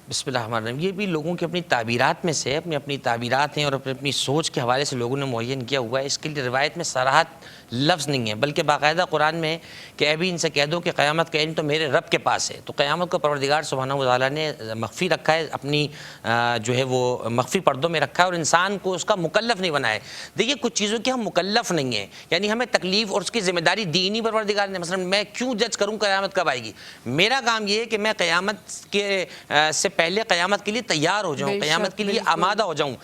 بسم اللہ الرحمن الرحیم. یہ بھی لوگوں کی اپنی تعبیرات میں سے اپنی تعبیرات ہیں اور اپنی سوچ کے حوالے سے لوگوں نے معین کیا ہوا ہے. اس کے لیے روایت میں صراحت لفظ نہیں ہے، بلکہ باقاعدہ قرآن میں کہ ابھی ان سے کہہ دو کہ قیامت کا علم تو میرے رب کے پاس ہے. تو قیامت کو پروردگار سبحانہ و تعالیٰ نے مخفی رکھا ہے، اپنی جو ہے وہ مخفی پردوں میں رکھا ہے، اور انسان کو اس کا مکلف نہیں بنایا ہے. دیکھیے کچھ چیزوں کی ہم مکلف نہیں ہیں، یعنی ہمیں تکلیف اور اس کی ذمہ داری دی نہیں پروردگار نے. مثلا میں کیوں جج کروں قیامت کب آئے گی؟ میرا کام یہ ہے کہ میں قیامت کے سے پہلے قیامت کے لیے تیار ہو جاؤں، قیامت کے لیے آمادہ ہو جاؤں،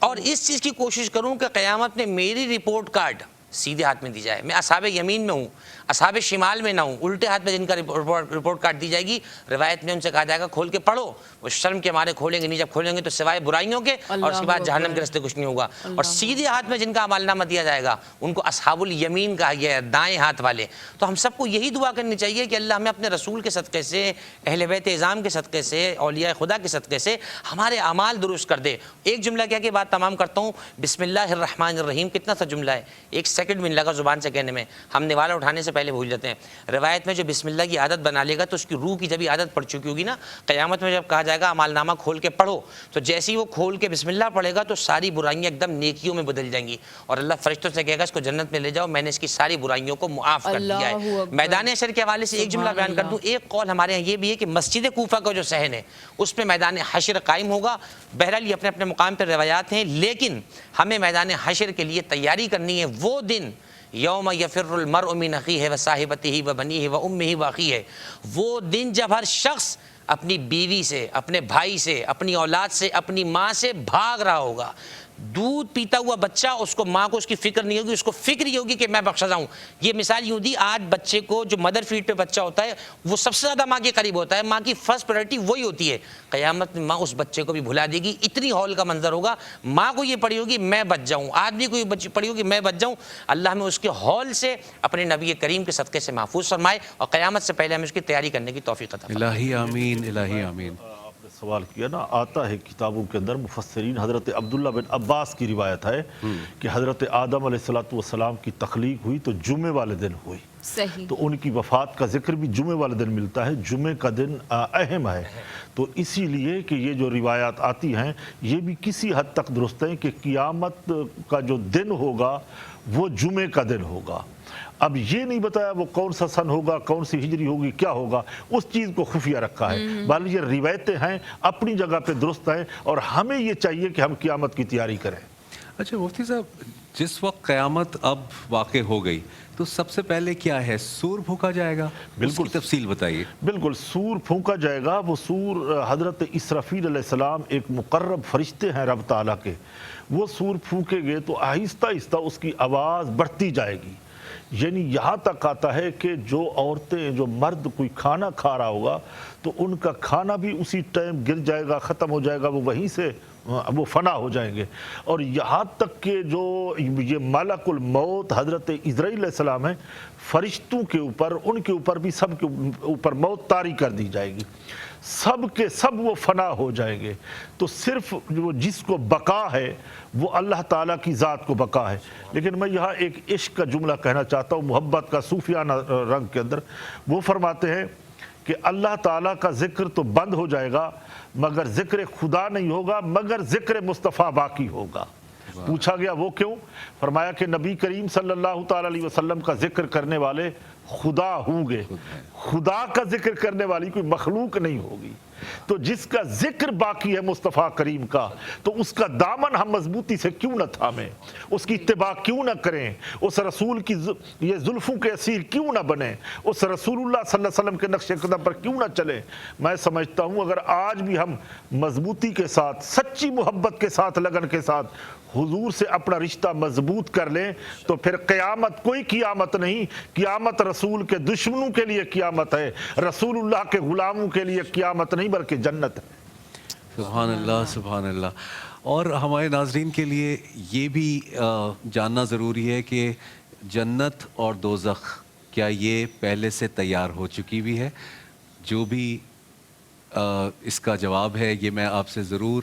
اور اس چیز کی کوشش کروں کہ قیامت میں میری رپورٹ کارڈ سیدھے ہاتھ میں دی جائے. میں اصحاب یمین میں ہوں، اصحاب شمال میں نہ ہوں، الٹے ہاتھ میں جن کا رپورٹ کارڈ دی جائے گی. روایت میں ان سے کہا جائے گا کھول کے پڑھو. وہ شرم کے مارے کھولیں گے نہیں، جب کھولیں گے تو سوائے برائیوں کے اور اس کے بعد جہنم کے راستے کچھ نہیں ہوگا. اور سیدھے ہاتھ میں جن کا عمل نامہ دیا جائے گا ان کو اصحاب الیمین کہا گیا ہے، دائیں ہاتھ والے. تو ہم سب کو یہی دعا کرنی چاہیے کہ اللہ ہمیں اپنے رسول کے صدقے سے، اہل بیت اعظام کے صدقے سے، اولیاء خدا کے صدقے سے ہمارے اعمال درست کر دے. ایک جملہ کہہ کے بات تمام کرتا ہوں. بسم اللہ الرحمن الرحیم کتنا سا جملہ ہے، ایک سیکنڈ بھی نہیں لگا زبان سے کہنے میں، ہم نوالا اٹھانے سے پہلے بھول جاتے ہیں۔ روایت میں جو بسم اللہ کی عادت بنا لے گا تو اس کی روح کی جب عادت پڑ چکی ہوگی نا، قیامت میں جب کہا جائے گا اعمال نامہ کھول کے پڑھو، تو جیسے ہی وہ کھول کے بسم اللہ پڑھے گا تو ساری برائیاں ایک دم نیکیوں میں بدل جائیں گی، اور اللہ فرشتوں سے کہے گا اس کو جنت میں لے جاؤ، میں نے اس کی ساری برائیوں کو معاف کر دیا ہے۔ اللہ اکبر۔ میدان حشر کے حوالے سے ایک جملہ بیان کر دوں، ایک قول ہمارے یہاں یہ بھی ہے کہ مسجد کوفہ کا جو صحن ہے اس پہ میدان حشر قائم ہوگا۔ بہرحال یہ اپنے اپنے مقام پر روایات ہیں، لیکن ہمیں میدان حشر کے لیے تیاری کرنی ہے۔ وہ دن یوم یفر المرء من اخیہ وصاحبتہ وبنیہ وامہ واخیہ، وہ دن جب ہر شخص اپنی بیوی سے، اپنے بھائی سے، اپنی اولاد سے، اپنی ماں سے بھاگ رہا ہوگا۔ دودھ پیتا ہوا بچہ، اس کو ماں کو اس کی فکر نہیں ہوگی، اس کو فکر یہ ہوگی کہ میں بخشا جاؤں۔ یہ مثال یوں دی، آج بچے کو جو مدر فیڈ پہ بچہ ہوتا ہے وہ سب سے زیادہ ماں کے قریب ہوتا ہے، ماں کی فرسٹ پرائرٹی وہی ہوتی ہے۔ قیامت میں ماں اس بچے کو بھی بھلا دے گی، اتنی ہول کا منظر ہوگا۔ ماں کو یہ پڑی ہوگی میں بچ جاؤں، آدمی کو یہ بچی پڑی ہوگی میں بچ جاؤں۔ اللہ میں اس کے ہول سے اپنے نبی کریم کے صدقے سے محفوظ فرمائے، اور قیامت سے پہلے ہمیں اس کی تیاری کرنے کی توفیق عطا فرمائے۔ الہی آمین، الہی آمین۔ آپ نے سوال کیا نا، آتا ہے کتابوں کے اندر، مفسرین حضرت عبداللہ بن عباس کی روایت ہے کہ حضرت آدم علیہ السلام کی تخلیق ہوئی تو جمعے والے دن ہوئی، صحیح۔ تو ان کی وفات کا ذکر بھی جمعے والے دن ملتا ہے۔ جمعے کا دن اہم ہے، تو اسی لیے کہ یہ جو روایات آتی ہیں یہ بھی کسی حد تک درست ہیں کہ قیامت کا جو دن ہوگا وہ جمعے کا دن ہوگا۔ اب یہ نہیں بتایا وہ کون سا سن ہوگا، کون سی ہجری ہوگی، کیا ہوگا، اس چیز کو خفیہ رکھا ہے۔ بہرحال یہ روایتیں ہیں، اپنی جگہ پہ درست ہیں، اور ہمیں یہ چاہیے کہ ہم قیامت کی تیاری کریں۔ اچھا مفتی صاحب، جس وقت قیامت اب واقع ہو گئی تو سب سے پہلے کیا ہے، سور پھونکا جائے گا؟ بالکل، اس کی تفصیل بتائیے۔ بالکل، سور پھونکا جائے گا۔ وہ سور حضرت اسرافیل علیہ السلام ایک مقرب فرشتے ہیں رب تعالیٰ کے، وہ سور پھونکے گے تو آہستہ آہستہ اس کی آواز بڑھتی جائے گی، یعنی یہاں تک آتا ہے کہ جو عورتیں، جو مرد کوئی کھانا کھا رہا ہوگا تو ان کا کھانا بھی اسی ٹائم گر جائے گا، ختم ہو جائے گا، وہ وہیں سے وہ فنا ہو جائیں گے۔ اور یہاں تک کہ جو یہ ملک الموت حضرت اسرائیل علیہ السلام ہیں، فرشتوں کے اوپر، ان کے اوپر بھی، سب کے اوپر موت طاری کر دی جائے گی، سب کے سب وہ فنا ہو جائیں گے۔ تو صرف جو جس کو بقا ہے وہ اللہ تعالیٰ کی ذات کو بقا ہے۔ لیکن میں یہاں ایک عشق کا جملہ کہنا چاہتا ہوں، محبت کا صوفیانہ رنگ کے اندر۔ وہ فرماتے ہیں کہ اللہ تعالیٰ کا ذکر تو بند ہو جائے گا مگر ذکر خدا نہیں ہوگا، مگر ذکر مصطفیٰ باقی ہوگا۔ پوچھا گیا وہ کیوں؟ فرمایا کہ نبی کریم صلی اللہ تعالیٰ علیہ وسلم کا ذکر کرنے والے خدا ہوں گے، خدا کا ذکر کرنے والی کوئی مخلوق نہیں ہوگی۔ تو جس کا ذکر باقی ہے مصطفیٰ کریم کا، تو اس کا دامن ہم مضبوطی سے کیوں نہ تھامیں، اس کی اتباع کیوں نہ کریں، اس رسول کی یہ زلفوں کے اسیر کیوں نہ بنیں، اس رسول اللہ صلی اللہ علیہ وسلم کے نقش قدم پر کیوں نہ چلیں۔ میں سمجھتا ہوں اگر آج بھی ہم مضبوطی کے ساتھ، سچی محبت کے ساتھ، لگن کے ساتھ حضور سے اپنا رشتہ مضبوط کر لیں تو پھر قیامت کوئی قیامت نہیں، قیامت رسول کے دشمنوں کے لیے قیامت ہے، رسول اللہ کے غلاموں کے لیے قیامت نہیں بلکہ جنت ہے۔ سبحان اللہ، سبحان اللہ۔ اور ہمارے ناظرین کے لیے یہ بھی جاننا ضروری ہے کہ جنت اور دوزخ کیا یہ پہلے سے تیار ہو چکی بھی ہے؟ جو بھی اس کا جواب ہے یہ میں آپ سے ضرور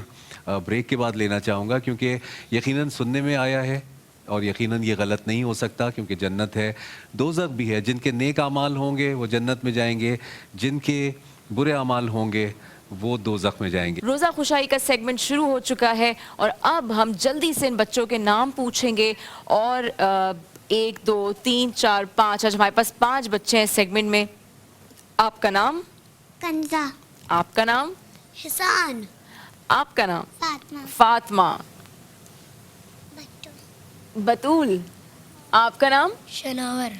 بریک کے بعد لینا چاہوں گا، کیونکہ یقیناً سننے میں آیا ہے اور یقیناً یہ غلط نہیں ہو سکتا، کیونکہ جنت ہے، دوزخ بھی ہے۔ جن کے نیک اعمال ہوں گے وہ جنت میں جائیں گے، جن کے برے اعمال ہوں گے وہ دوزخ میں جائیں گے۔ روزہ خوشائی کا سیگمنٹ شروع ہو چکا ہے اور اب ہم جلدی سے ان بچوں کے نام پوچھیں گے، اور 1 2 3 4 5، آج ہمارے پاس 5 بچے ہیں سیگمنٹ میں۔ آپ کا نام؟ کنزا، آپ کا نام؟ حسان، آپ کا نام؟ فاطمہ، فاطمہ، بطول، آپ کا نام؟ شناور۔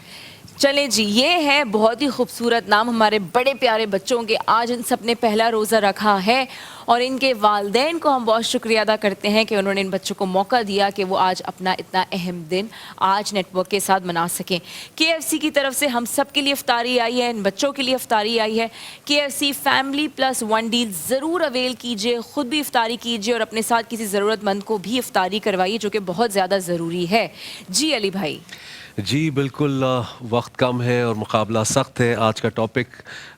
چلیں جی، یہ ہے بہت ہی خوبصورت نام ہمارے بڑے پیارے بچوں کے۔ آج ان سب نے پہلا روزہ رکھا ہے اور ان کے والدین کو ہم بہت شکریہ ادا کرتے ہیں کہ انہوں نے ان بچوں کو موقع دیا کہ وہ آج اپنا اتنا اہم دن آج نیٹ ورک کے ساتھ منا سکیں۔ KFC کی طرف سے ہم سب کے لیے افطاری آئی ہے، ان بچوں کے لیے افطاری آئی ہے۔ KFC فیملی پلس 1 ڈیل ضرور اویل کیجئے، خود بھی افطاری کیجئے اور اپنے ساتھ کسی ضرورت مند کو بھی افطاری کروائیے، جو کہ بہت زیادہ ضروری ہے۔ جی علی بھائی۔ جی بالکل، وقت کم ہے اور مقابلہ سخت ہے۔ آج کا ٹاپک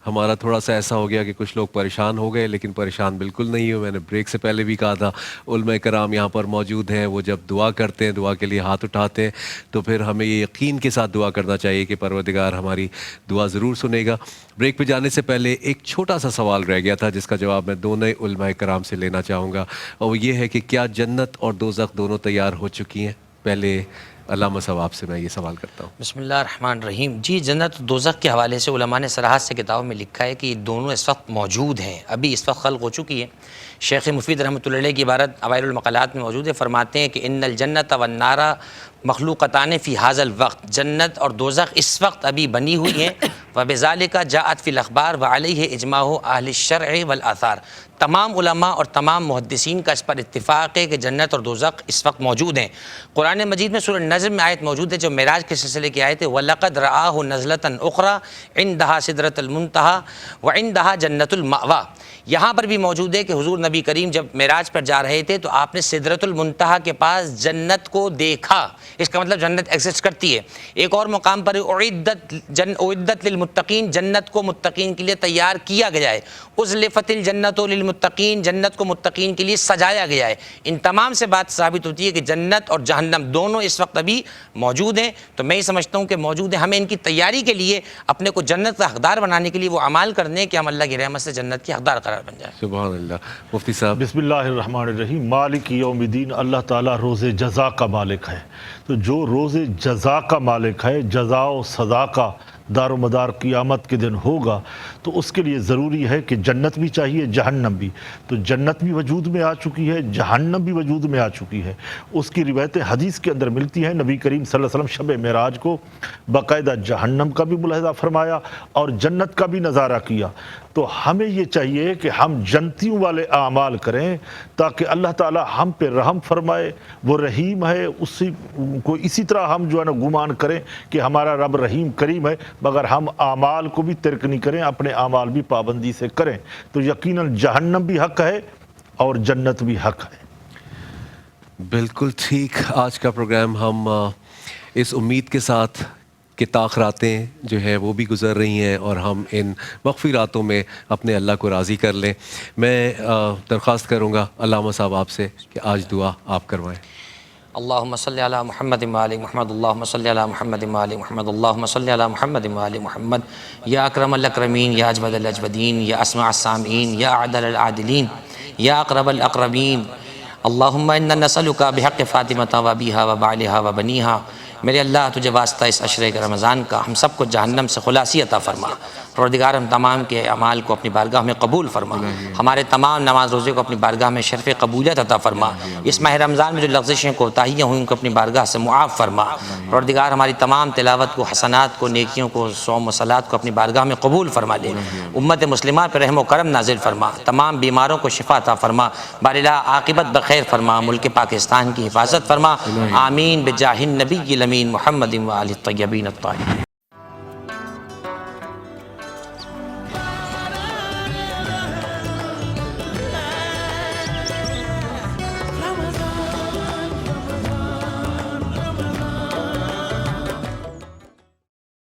ہمارا تھوڑا سا ایسا ہو گیا کہ کچھ لوگ پریشان ہو گئے، لیکن پریشان بالکل بالکل نہیں ہوں. میں نے بریک سے پہلے بھی کہا تھا علماء کرام یہاں پر موجود ہیں, وہ جب دعا کرتے ہیں, دعا کے لیے ہاتھ اٹھاتے ہیں, تو پھر ہمیں یہ یقین کے ساتھ دعا کرنا چاہیے کہ پروردگار ہماری دعا ضرور سنے گا. بریک پہ جانے سے پہلے ایک چھوٹا سا سوال رہ گیا تھا جس کا جواب میں دونوں علماء کرام سے لینا چاہوں گا, اور وہ یہ ہے کہ کیا جنت اور دوزخ دونوں تیار ہو چکی ہیں؟ پہلے علامہ صاحب آپ سے میں یہ سوال کرتا ہوں. بسم اللہ الرحمن الرحیم. جی, جنت و دوزخ کے حوالے سے علماء نے صراحت سے کتابوں میں لکھا ہے کہ یہ دونوں اس وقت موجود ہیں, ابھی اس وقت خلق ہو چکی ہے. شیخ مفید رحمۃ اللہ علیہ کی عبارت اوائل المقالات میں موجود ہے, فرماتے ہیں کہ ان الجنت والنار مخلوقتان فی حاذا الوقت, جنت اور دوزخ اس وقت ابھی بنی ہوئی ہیں. وبذالک جاءت فی الاخبار وعلیہ اجماع اہل الشرع والآثار. تمام علماء اور تمام محدثین کا اس پر اتفاق ہے کہ جنت اور دوزخ اس وقت موجود ہیں. قرآن مجید میں سورہ نجم میں آیت موجود ہے جو معراج کے سلسلے کی آیت ہے, وَلَقَدْ رَآهُ نَزْلَةً أُخْرَى عِنْدَهَا سِدْرَةُ الْمُنْتَهَى وَعِنْدَهَا جَنَّةُ الْمَأْوَىٰ. یہاں پر بھی موجود ہے کہ حضور نبی کریم جب معراج پر جا رہے تھے تو آپ نے سدرۃ المنتہا کے پاس جنت کو دیکھا. اس کا مطلب جنت ایگزسٹ کرتی ہے. ایک اور مقام پر اعدت للمتقین, جنت کو متقین کے لیے تیار کیا گیا ہے. ازلفت الجنت للمتقین, جنت کو متقین کے لیے سجایا گیا ہے. ان تمام سے بات ثابت ہوتی ہے کہ جنت اور جہنم دونوں اس وقت ابھی موجود ہیں. تو میں یہ سمجھتا ہوں کہ موجود ہیں. ہمیں ان کی تیاری کے لیے, اپنے کو جنت کا حقدار بنانے کے لیے وہ اعمال کرنے ہیں کہ ہم اللہ کی رحمت سے جنت کی حقدار قرار بن جائے. سبحان اللہ. مفتی صاحب. بسم اللہ الرحمن الرحیم. مالک یوم الدین, اللہ تعالیٰ روز جزا کا مالک ہے. تو جو روز جزا کا مالک ہے, جزا و سزا کا دار و مدار قیامت کے دن ہوگا, تو اس کے لیے ضروری ہے کہ جنت بھی چاہیے, جہنم بھی. تو جنت بھی وجود میں آ چکی ہے, جہنم بھی وجود میں آ چکی ہے. اس کی روایتیں حدیث کے اندر ملتی ہیں. نبی کریم صلی اللہ علیہ وسلم شب معراج کو باقاعدہ جہنم کا بھی ملاحظہ فرمایا اور جنت کا بھی نظارہ کیا. تو ہمیں یہ چاہیے کہ ہم جنتیوں والے اعمال کریں تاکہ اللہ تعالیٰ ہم پہ رحم فرمائے. وہ رحیم ہے, اسی کو اسی طرح ہم جو ہے نا گمان کریں کہ ہمارا رب رحیم کریم ہے, مگر ہم اعمال کو بھی ترک نہیں کریں, اپنے اعمال بھی پابندی سے کریں. تو یقیناً جہنم بھی حق ہے اور جنت بھی حق ہے. بالکل ٹھیک. آج کا پروگرام ہم اس امید کے ساتھ کہ تاخراتیں جو ہیں وہ بھی گزر رہی ہیں اور ہم ان وقفی راتوں میں اپنے اللہ کو راضی کر لیں. میں درخواست کروں گا علامہ صاحب آپ سے کہ آج دعا آپ کروائیں. اللہم صلی علی محمد وآل محمد, اللہم صلی علی محمد وآل محمد, اللہم صلی علی محمد وآل محمد. یا اکرم الاکرمین, یا اجود الاجودین, یا اسمع السامعین, یا عدل العادلین, یا اقرب الاقربین. اللہم انا نسألک بحق فاطمہ و ابیہا و بعلہا و بنیہا. میرے اللہ تجھے واسطہ اس عشرے رمضان کا ہم سب کو جہنم سے خلاصی عطا فرما. پروردگار ہم تمام کے اعمال کو اپنی بارگاہ میں قبول فرما. ہمارے تمام نماز روزے کو اپنی بارگاہ میں شرف قبولیت عطا فرما. اس ماہ رمضان میں جو لغزشیں کوتاہیاں ہوئیں ان کو اپنی بارگاہ سے معاف فرما. پروردگار ہماری تمام تلاوت کو, حسنات کو, نیکیوں کو, صوم و صلات کو اپنی بارگاہ میں قبول فرما دے. امت مسلمہ پر رحم و کرم نازل فرما. تمام بیماروں کو شفا عطا فرما. بار الہ عاقبت بخیر فرما. ملک پاکستان کی حفاظت فرما. آمین بجاہ النبی الامین محمد و آلہ الطیبین الطاہرین.